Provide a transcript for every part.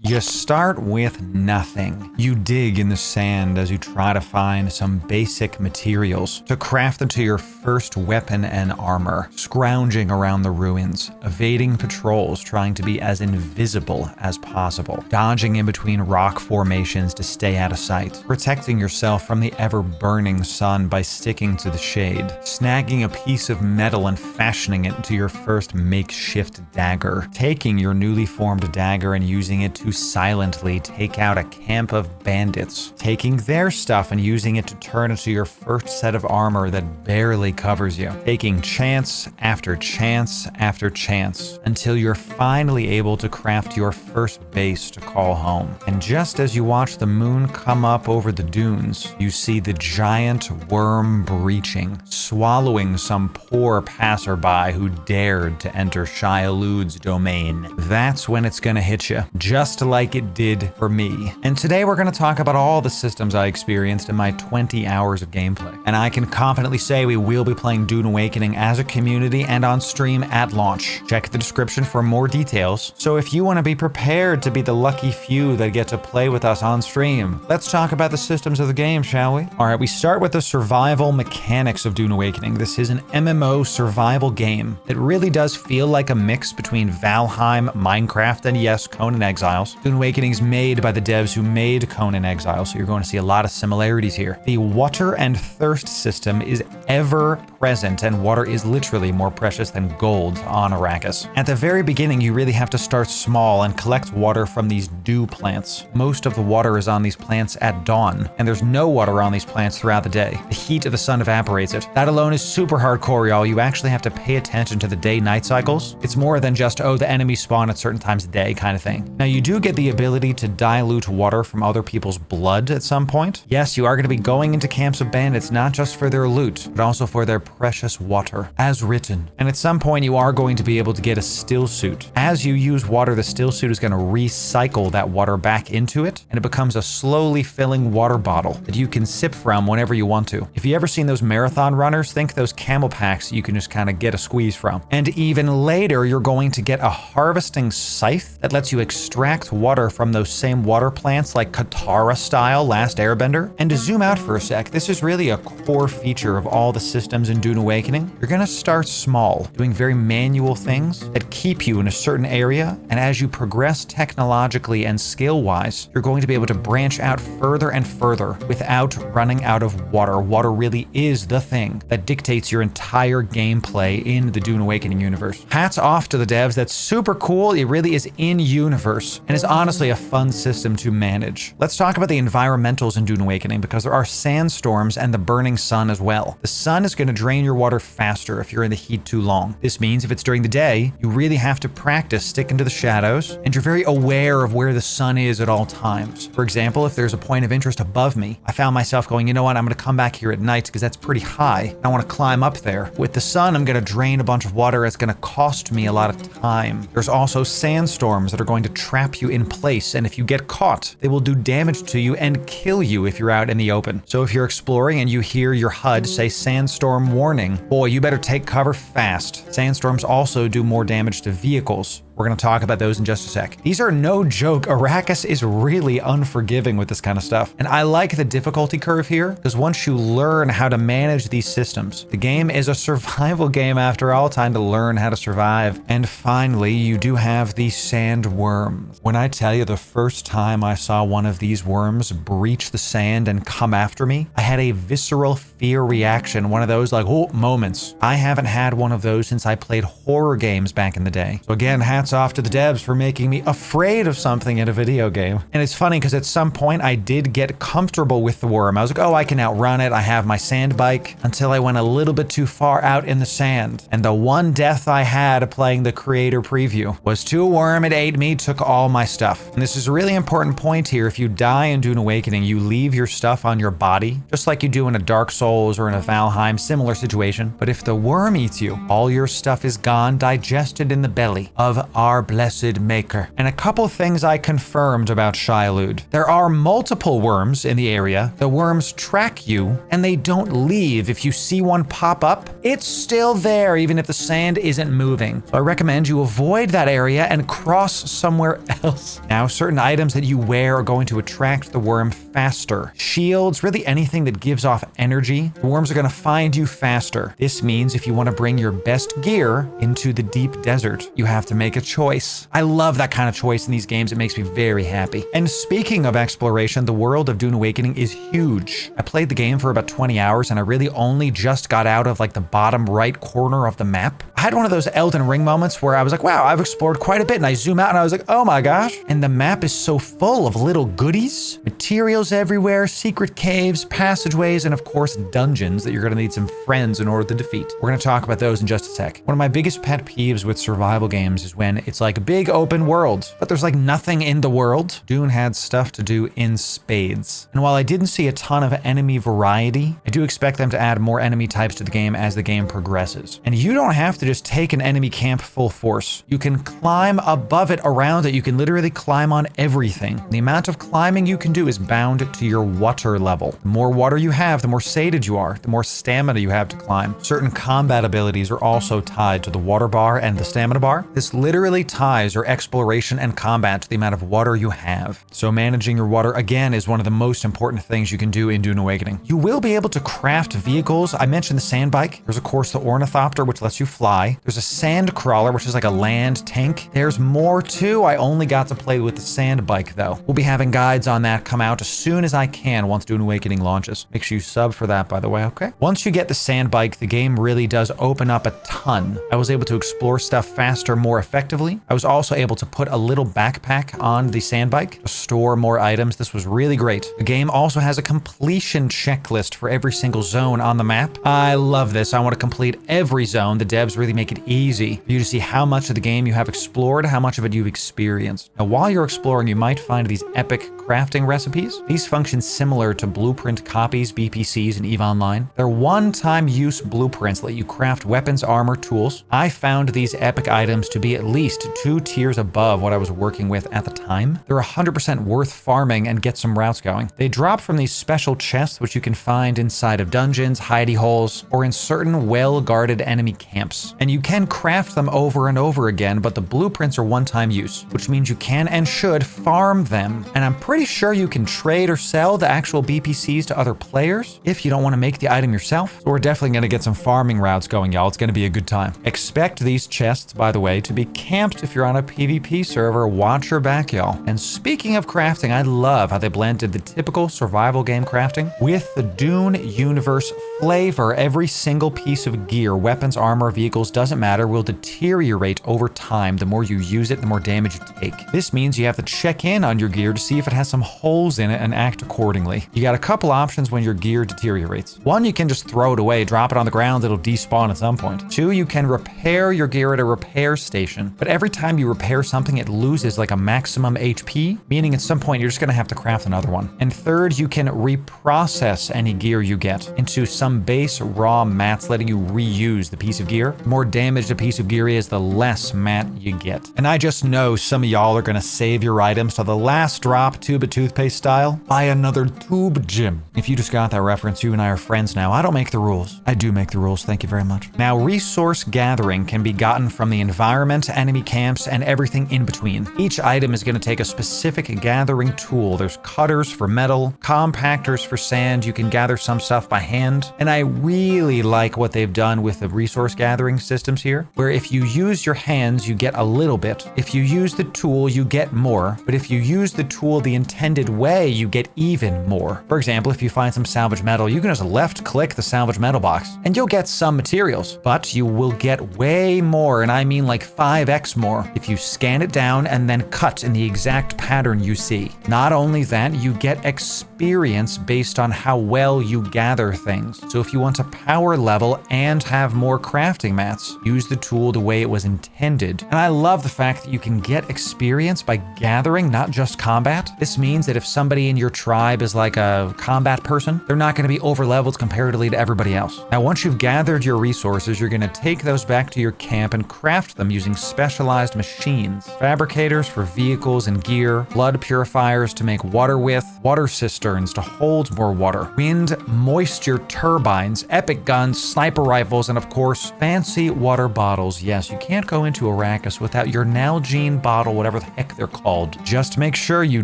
You start with nothing. You dig in the sand as you try to find some basic materials to craft into your first weapon and armor, scrounging around the ruins, evading patrols, trying to be as invisible as possible, dodging in between rock formations to stay out of sight, protecting yourself from the ever-burning sun by sticking to the shade, snagging a piece of metal and fashioning it into your first makeshift dagger, taking your newly formed dagger and using it to silently take out a camp of bandits, taking their stuff and using it to turn into your first set of armor that barely covers you, taking chance after chance after chance until you're finally able to craft your first base to call home. And just as you watch the moon come up over the dunes, you see the giant worm breaching, swallowing some poor passerby who dared to enter Shia-Lud's domain. That's when it's gonna hit you, just like it did for me. And today we're gonna talk about all the systems I experienced in my 20 hours of gameplay. And I can confidently say we will be playing Dune Awakening as a community and on stream at launch. Check the description for more details. So if you want to be prepared to be the lucky few that get to play with us on stream, let's talk about the systems of the game, shall we? All right, we start with the survival mechanics of Dune Awakening. This is an MMO survival game. It really does feel like a mix between Valheim, Minecraft, and yes, Conan Exiles. Dune Awakening is made by the devs who made Conan Exiles, so you're going to see a lot of similarities here. The water and thirst system is ever present, and water is literally more precious than gold on Arrakis. At the very beginning, you really have to start small and collect water from these dew plants. Most of the water is on these plants at dawn, and there's no water on these plants throughout the day. The heat of the sun evaporates it. That alone is super hardcore, y'all. You actually have to pay attention to the day-night cycles. It's more than just, oh, the enemies spawn at certain times of day kind of thing. Now, you do get the ability to dilute water from other people's blood at some point. Yes, you are going to be going into camps of bandits, not just for their loot, but also for their precious water, as written. And at some point, you are going to be able to get a still suit. As you use water, the still suit is going to recycle that water back into it, and it becomes a slowly filling water bottle that you can sip from whenever you want to. If you ever seen those marathon runners, think those camel packs you can just kind of get a squeeze from. And even later, you're going to get a harvesting scythe that lets you extract water from those same water plants like Katara style Last Airbender. And to zoom out for a sec, this is really a core feature of all the systems in Dune Awakening. You're going to start small, doing very manual things that keep you in a certain area, and as you progress technologically and skill-wise, you're going to be able to branch out further and further without running out of water. Water really is the thing that dictates your entire gameplay in the Dune Awakening universe. Hats off to the devs. That's super cool. It really is in-universe, and is honestly a fun system to manage. Let's talk about the environmentals in Dune Awakening, because there are sandstorms and the burning sun as well. The sun is going to drain your water faster if you're in the heat too long. This means if it's during the day, you really have to practice sticking to the shadows, and you're very aware of where the sun is at all times. For example, if there's a point of interest above me, I found myself going, you know what, I'm going to come back here at night because that's pretty high. I want to climb up there. With the sun, I'm going to drain a bunch of water. It's going to cost me a lot of time. There's also sandstorms that are going to trap you in place, and if you get caught, they will do damage to you and kill you if you're out in the open. So if you're exploring and you hear your HUD say sandstorm warning, boy, you better take cover fast. Sandstorms also do more damage to vehicles. We're going to talk about those in just a sec. These are no joke. Arrakis is really unforgiving with this kind of stuff. And I like the difficulty curve here, because once you learn how to manage these systems, the game is a survival game after all, time to learn how to survive. And finally, you do have the sandworms. When I tell you the first time I saw one of these worms breach the sand and come after me, I had a visceral fear reaction, one of those like, oh, moments. I haven't had one of those since I played horror games back in the day. So again, hats off to the devs for making me afraid of something in a video game. And it's funny because at some point I did get comfortable with the worm. I was like, oh, I can outrun it. I have my Sandbike, until I went a little bit too far out in the sand. And the one death I had playing the creator preview was to a worm. It ate me, took all my stuff. And this is a really important point here. If you die in Dune Awakening, you leave your stuff on your body, just like you do in a Dark Souls or in a Valheim, similar situation. But if the worm eats you, all your stuff is gone, digested in the belly of our blessed maker. And a couple things I confirmed about Shielude. There are multiple worms in the area. The worms track you, and they don't leave. If you see one pop up, it's still there, even if the sand isn't moving. So I recommend you avoid that area and cross somewhere else. Now, certain items that you wear are going to attract the worm faster. Shields, really anything that gives off energy, the worms are going to find you faster. This means if you want to bring your best gear into the deep desert, you have to make a choice. I love that kind of choice in these games. It makes me very happy. And speaking of exploration, the world of Dune Awakening is huge. I played the game for about 20 hours and I really only just got out of like the bottom right corner of the map. I had one of those Elden Ring moments where I was like, wow, I've explored quite a bit, and I zoom out and I was like, oh my gosh. And the map is so full of little goodies, materials everywhere, secret caves, passageways, and of course dungeons that you're going to need some friends in order to defeat. We're going to talk about those in just a sec. One of my biggest pet peeves with survival games is when it's like a big open world, but there's like nothing in the world. Dune had stuff to do in spades. And while I didn't see a ton of enemy variety, I do expect them to add more enemy types to the game as the game progresses. And you don't have to just take an enemy camp full force. You can climb above it, around it. You can literally climb on everything. The amount of climbing you can do is bound to your water level. The more water you have, the more sated you are, the more stamina you have to climb. Certain combat abilities are also tied to the water bar and the stamina bar. This literally ties your exploration and combat to the amount of water you have. So managing your water, again, is one of the most important things you can do in Dune Awakening. You will be able to craft vehicles. I mentioned the Sandbike. There's of course the Ornithopter, which lets you fly. There's a sand crawler, which is like a land tank. There's more too. I only got to play with the Sandbike though. We'll be having guides on that come out as soon as I can once Dune Awakening launches. Make sure you sub for that, by the way, okay? Once you get the Sandbike, the game really does open up a ton. I was able to explore stuff faster, more effectively. I was also able to put a little backpack on the Sandbike to store more items. This was really great. The game also has a completion checklist for every single zone on the map. I love this. I want to complete every zone. The devs really make it easy for you to see how much of the game you have explored, how much of it you've experienced. Now, while you're exploring, you might find these epic crafting recipes. These function similar to blueprint copies, BPCs, in EVE Online. They're one-time use blueprints that let you craft weapons, armor, tools. I found these epic items to be at least 2 tiers above what I was working with at the time. They're 100% worth farming and get some routes going. They drop from these special chests, which you can find inside of dungeons, hidey holes, or in certain well-guarded enemy camps. And you can craft them over and over again, but the blueprints are one-time use, which means you can and should farm them. And I'm pretty sure you can trade or sell the actual BPCs to other players if you don't want to make the item yourself. So we're definitely going to get some farming routes going, y'all. It's going to be a good time. Expect these chests, by the way, to be camped if you're on a PvP server. Watch your back, y'all. And speaking of crafting, I love how they blended the typical survival game crafting with the Dune universe flavor. Every single piece of gear, weapons, armor, vehicles, doesn't matter, will deteriorate over time. The more you use it, the more damage you take. This means you have to check in on your gear to see if it has some holes in it and act accordingly. You got a couple options when your gear deteriorates. One, you can just throw it away, drop it on the ground, it'll despawn at some point. Two, you can repair your gear at a repair station, but every time you repair something, it loses like a maximum HP, meaning at some point you're just gonna have to craft another one. And third, you can reprocess any gear you get into some base raw mats, letting you reuse the piece of gear. The more damaged a piece of gear is, the less mat you get. And I just know some of y'all are gonna save your items to the last drop, tube of toothpaste style. Buy another tube, Jim. If you just got that reference, you and I are friends now. I don't make the rules. I do make the rules. Thank you very much. Now, resource gathering can be gotten from the environment, enemy camps, and everything in between. Each item is going to take a specific gathering tool. There's cutters for metal, compactors for sand. You can gather some stuff by hand. And I really like what they've done with the resource gathering systems here, where if you use your hands, you get a little bit. If you use the tool, you get more. But if you use the tool the intended way, you get even more. For example, if you find some salvage metal, you can just left click the salvage metal box and you'll get some materials, but you will get way more, and I mean like 5x more, if you scan it down and then cut in the exact pattern you see. Not only that, you get experience based on how well you gather things. So if you want to power level and have more crafting combats. Use the tool the way it was intended. And I love the fact that you can get experience by gathering, not just combat. This means that if somebody in your tribe is like a combat person, they're not going to be over-leveled comparatively to everybody else. Now, once you've gathered your resources, you're going to take those back to your camp and craft them using specialized machines. Fabricators for vehicles and gear, blood purifiers to make water with, water cisterns to hold more water, wind moisture turbines, epic guns, sniper rifles, and of course, fancy water bottles. Yes, you can't go into Arrakis without your Nalgene bottle, whatever the heck they're called. Just make sure you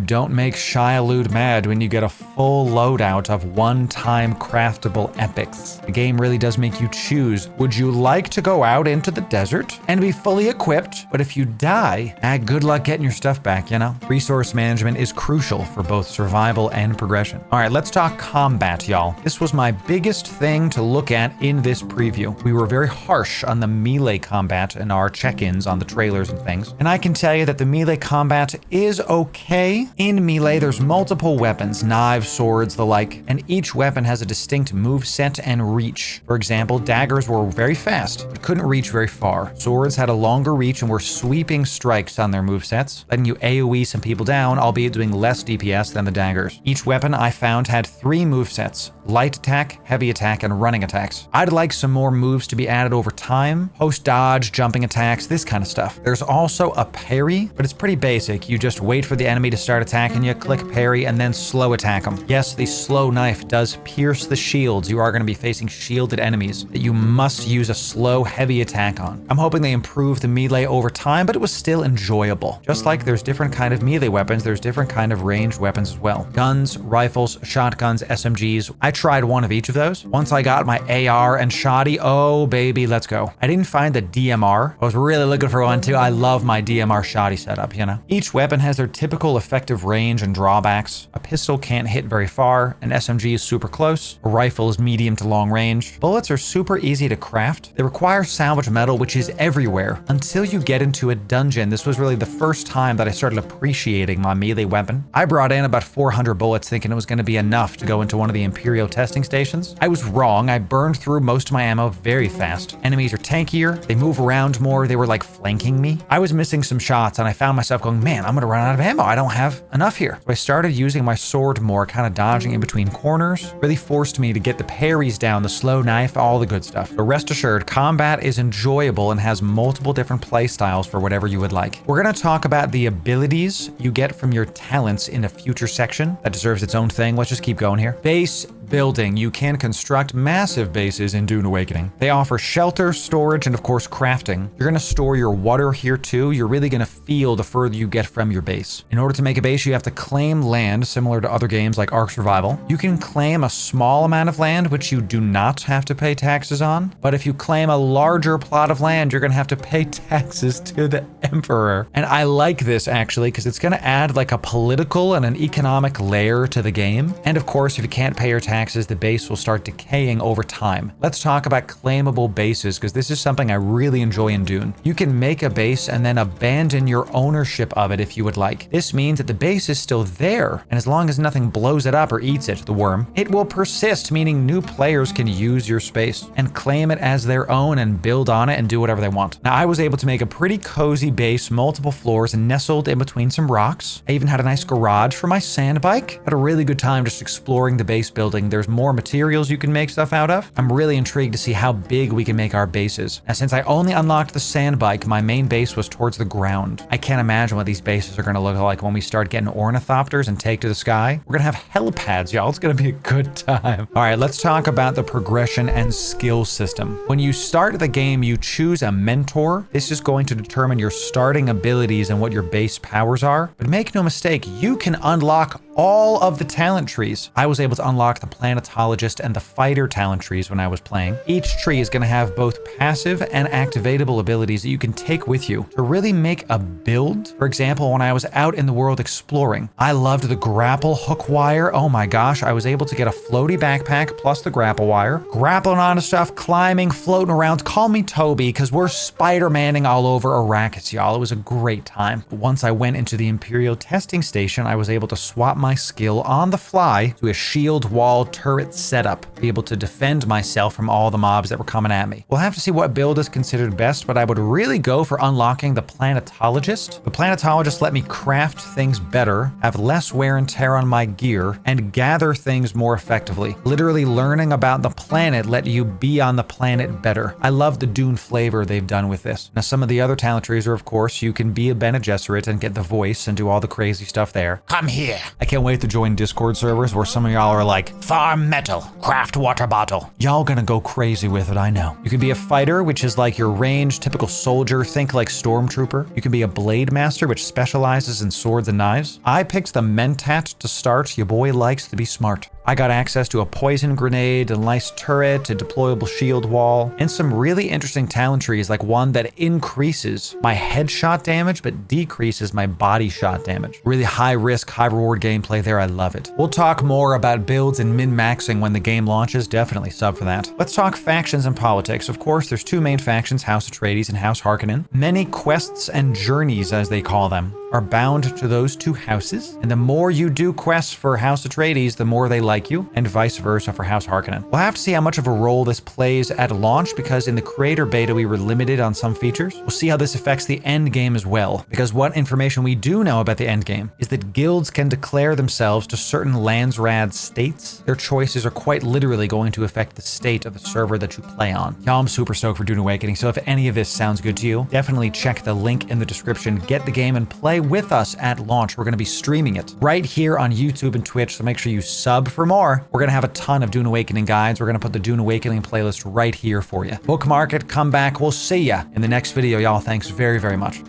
don't make Shia-Lud mad when you get a full loadout of one-time craftable epics. The game really does make you choose. Would you like to go out into the desert and be fully equipped? But if you die, good luck getting your stuff back, you know? Resource management is crucial for both survival and progression. All right, let's talk combat, y'all. This was my biggest thing to look at in this preview. We were very harsh on the melee combat in our check-ins on the trailers and things. And I can tell you that the melee combat is okay. In melee, there's multiple weapons, knives, swords, the like, and each weapon has a distinct move set and reach. For example, daggers were very fast, but couldn't reach very far. Swords had a longer reach and were sweeping strikes on their movesets, letting you AoE some people down, albeit doing less DPS than the daggers. Each weapon I found had 3 movesets: light attack, heavy attack, and running attacks. I'd like some more moves to be added over time, post dodge, jumping attacks, this kind of stuff. There's also a parry, but it's pretty basic. You just wait for the enemy to start attacking you, click parry, and then slow attack them. Yes, the slow knife does pierce the shields. You are going to be facing shielded enemies that you must use a slow, heavy attack on. I'm hoping they improve the melee over time, but it was still enjoyable. Just like there's different kind of melee weapons, there's different kind of ranged weapons as well. Guns, rifles, shotguns, SMGs. I tried one of each of those. Once I got my AR and shoddy, oh baby, let's go. I didn't find the DMR. I was really looking for one too. I love my DMR shoddy setup, you know. Each weapon has their typical effective range and drawbacks. A pistol can't hit very far, an SMG is super close, a rifle is medium to long range. Bullets are super easy to craft. They require salvage metal, which is everywhere, until you get into a dungeon. This was really the first time that I started appreciating my melee weapon. I brought in about 400 bullets thinking it was going to be enough to go into one of the Imperial testing stations. I was wrong. I burned through most of my ammo very fast. Enemies are tankier, they move around more, they were like flanking me. I was missing some shots and I found myself going, man, I'm gonna run out of ammo. I don't have enough here. So I started using my sword more, kind of dodging in between corners. Really forced me to get the parries down, the slow knife, all the good stuff. But rest assured, combat is enjoyable and has multiple different play styles for whatever you would like. We're gonna talk about the abilities you get from your talents in a future section. That deserves its own thing. Let's just keep going here. Base building. You can construct massive bases in Dune Awakening. They offer shelter, storage, and of course crafting. You're going to store your water here too. You're really going to feel the further you get from your base. In order to make a base, you have to claim land, similar to other games like Ark Survival. You can claim a small amount of land, which you do not have to pay taxes on. But if you claim a larger plot of land, you're going to have to pay taxes to the Emperor. And I like this actually, because it's going to add like a political and an economic layer to the game. And of course, if you can't pay your taxes, the base will start decaying over time. Let's talk about claimable bases, because this is something I really enjoy in Dune. You can make a base and then abandon your ownership of it if you would like. This means that the base is still there, and as long as nothing blows it up or eats it, the worm, it will persist, meaning new players can use your space and claim it as their own and build on it and do whatever they want. Now, I was able to make a pretty cozy base, multiple floors, nestled in between some rocks. I even had a nice garage for my Sandbike. Had a really good time just exploring the base building. There's more materials you can make stuff out of. I'm really intrigued to see how big we can make our bases. Now, since I only unlocked the Sandbike, my main base was towards the ground. I can't imagine what these bases are going to look like when we start getting ornithopters and take to the sky. We're going to have helipads, y'all. It's going to be a good time. All right, let's talk about the progression and skill system. When you start the game, you choose a mentor. This is going to determine your starting abilities and what your base powers are. But make no mistake, you can unlock all of the talent trees. I was able to unlock the planetologist and the fighter talent trees when I was playing. Each tree is going to have both passive and activatable abilities that you can take with you to really make a build. For example, when I was out in the world exploring, I loved the grapple hook wire. Oh my gosh, I was able to get a floaty backpack plus the grapple wire, grappling onto stuff, climbing, floating around. Call me Toby, because we're Spider-Manning all over Arrakis, y'all. It was a great time. But once I went into the Imperial testing station, I was able to swap my skill on the fly to a shield wall turret setup, be able to defend myself from all the mobs that were coming at me. We'll have to see what build is considered best, but I would really go for unlocking the Planetologist. The Planetologist let me craft things better, have less wear and tear on my gear, and gather things more effectively. Literally learning about the planet let you be on the planet better. I love the Dune flavor they've done with this. Now, some of the other talent trees are, of course, you can be a Bene Gesserit and get the voice and do all the crazy stuff there. Come here. I can't wait to join Discord servers where some of y'all are like, farm metal, craft water bottle. Y'all gonna go crazy with it, I know. You can be a fighter, which is like your ranged, typical soldier, think like Stormtrooper. You can be a blade master, which specializes in swords and knives. I picked the Mentat to start. Your boy likes to be smart. I got access to a poison grenade, a nice turret, a deployable shield wall, and some really interesting talent trees, like one that increases my headshot damage but decreases my body shot damage. Really high risk, high reward gameplay there. I love it. We'll talk more about builds and min-maxing when the game launches. Definitely sub for that. Let's talk factions and politics. Of course, there's two main factions, House Atreides and House Harkonnen. Many quests and journeys, as they call them, are bound to those two houses, and the more you do quests for House Atreides, the more they like you, and vice versa for House Harkonnen. We'll have to see how much of a role this plays at launch, because in the creator beta we were limited on some features. We'll see how this affects the end game as well, because what information we do know about the end game is that guilds can declare themselves to certain Landsrad states. Their choices are quite literally going to affect the state of the server that you play on. Y'all, I'm super stoked for Dune Awakening, so if any of this sounds good to you, definitely check the link in the description, get the game, and play with us at launch. We're going to be streaming it right here on YouTube and Twitch, so make sure you sub for more. We're going to have a ton of Dune Awakening guides. We're going to put the Dune Awakening playlist right here for you. Bookmark it, come back. We'll see ya in the next video, y'all. Thanks very, very much.